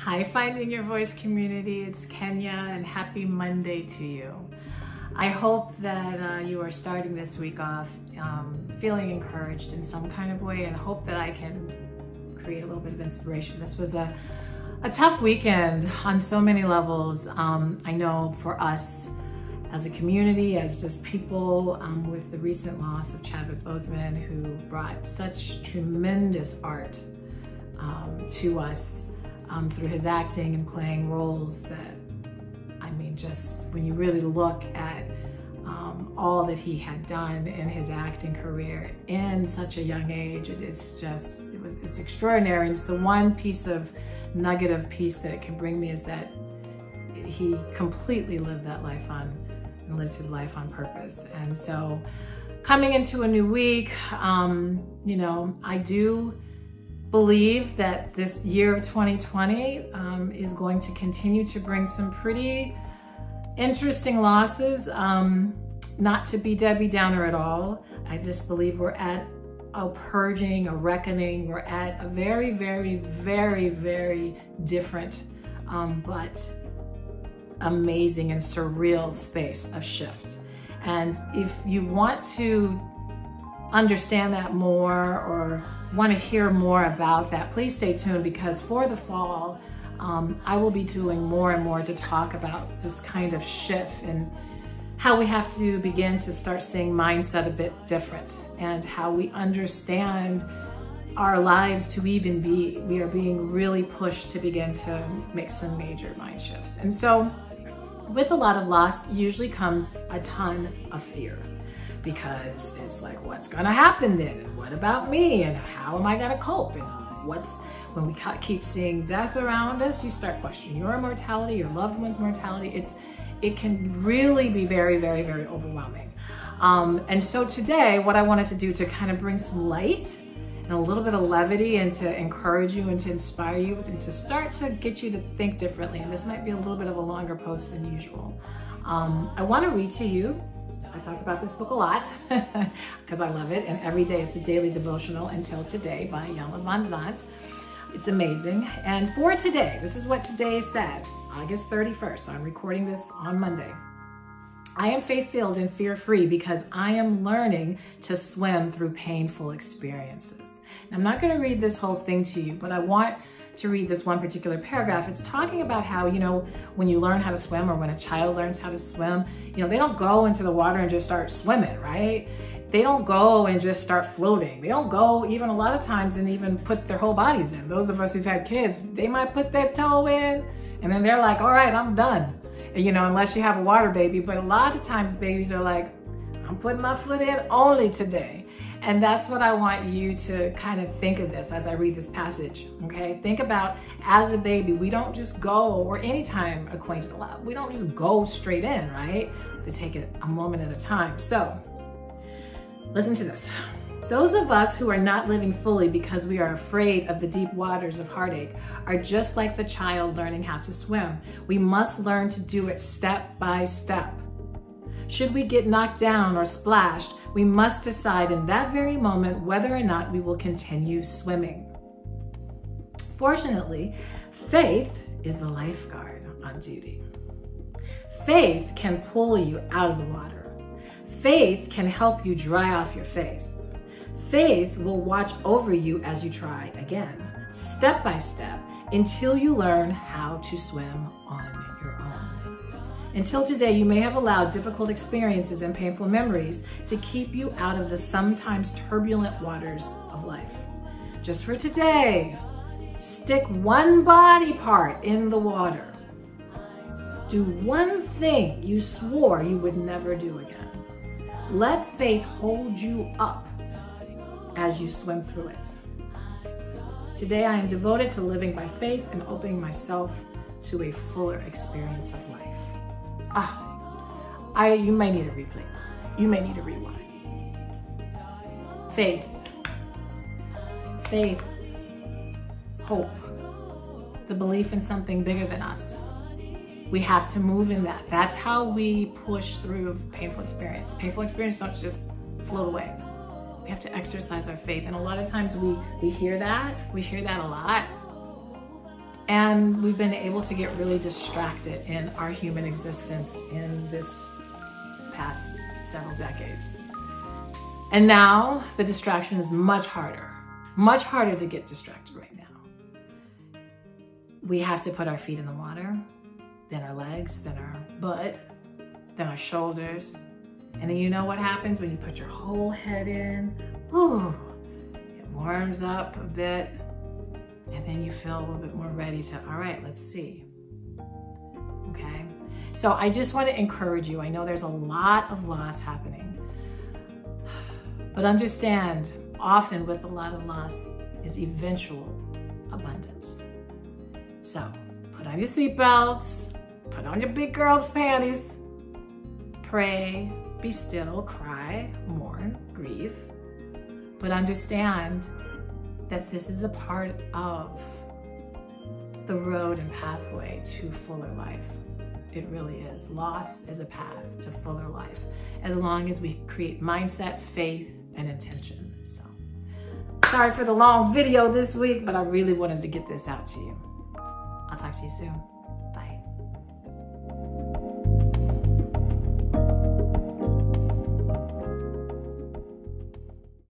Hi, Finding Your Voice community. It's Kenya and happy Monday to you. I hope that you are starting this week off feeling encouraged in some kind of way, and hope that I can create a little bit of inspiration. This was a tough weekend on so many levels. I know for us as a community, as just people, with the recent loss of Chadwick Boseman, who brought such tremendous art to us through his acting and playing roles that, I mean, just when you really look at all that he had done in his acting career in such a young age, it's extraordinary. And it's the one piece of nugget of peace that it can bring me, is that he completely lived that life on, and lived his life on purpose. And so coming into a new week, you know, I do believe that this year of 2020 is going to continue to bring some pretty interesting losses. Not to be Debbie Downer at all. I just believe we're at a purging, a reckoning. We're at a very, very, very, very different, but amazing and surreal space of shift. And if you want to understand that more, or want to hear more about that, please stay tuned, because for the fall, I will be doing more and more to talk about this kind of shift and how we have to begin to start seeing mindset a bit different, and how we understand our lives to even be. We are being really pushed to begin to make some major mind shifts. And so with a lot of loss usually comes a ton of fear, because it's like, what's gonna happen then? And what about me? And how am I gonna cope? And when we keep seeing death around us, you start questioning your mortality, your loved one's mortality. It can really be very, very, very overwhelming. And so today, what I wanted to do to kind of bring some light and a little bit of levity, and to encourage you and to inspire you, and to start to get you to think differently. And this might be a little bit of a longer post than usual. I want to read to you. I talk about this book a lot because I love it. And every day it's a daily devotional, Until Today by Jelle Van Zandt. It's amazing. And for today, this is what today said, August 31st. So I'm recording this on Monday. I am faith-filled and fear-free because I am learning to swim through painful experiences. Now, I'm not going to read this whole thing to you, but I want to read this one particular paragraph. It's talking about how, you know, when you learn how to swim, or when a child learns how to swim, you know, they don't go into the water and just start swimming, right? They don't go and just start floating. They don't go even a lot of times and even put their whole bodies in. Those of us who've had kids, they might put their toe in and then they're like, all right, I'm done. You know, unless you have a water baby. But a lot of times babies are like, I'm putting my foot in only today. And that's what I want you to kind of think of this as I read this passage, okay? Think about, as a baby, we don't just go, or anytime acquainted a lot, we don't just go straight in, right? We have to take it a moment at a time. So, listen to this. Those of us who are not living fully because we are afraid of the deep waters of heartache are just like the child learning how to swim. We must learn to do it step by step. Should we get knocked down or splashed, we must decide in that very moment whether or not we will continue swimming. Fortunately, faith is the lifeguard on duty. Faith can pull you out of the water. Faith can help you dry off your face. Faith will watch over you as you try again, step by step, until you learn how to swim on your own. Until today, you may have allowed difficult experiences and painful memories to keep you out of the sometimes turbulent waters of life. Just for today, stick one body part in the water. Do one thing you swore you would never do again. Let faith hold you up as you swim through it. Today, I am devoted to living by faith and opening myself to a fuller experience of life. You may need to replay this. You may need to rewind. Faith. Faith. Hope. The belief in something bigger than us. We have to move in that. That's how we push through painful experience. Painful experience don't just float away. We have to exercise our faith. And a lot of times we hear that a lot. And we've been able to get really distracted in our human existence in this past several decades. And now the distraction is much harder to get distracted right now. We have to put our feet in the water, then our legs, then our butt, then our shoulders. And then you know what happens when you put your whole head in? Whew, it warms up a bit, and then you feel a little bit more ready to, all right, let's see. Okay? So I just want to encourage you. I know there's a lot of loss happening, but understand, often with a lot of loss is eventual abundance. So put on your seatbelts, put on your big girl's panties, pray, be still, cry, mourn, grieve, but understand that this is a part of the road and pathway to fuller life. It really is. Loss is a path to fuller life, as long as we create mindset, faith, and intention. So, sorry for the long video this week, but I really wanted to get this out to you. I'll talk to you soon.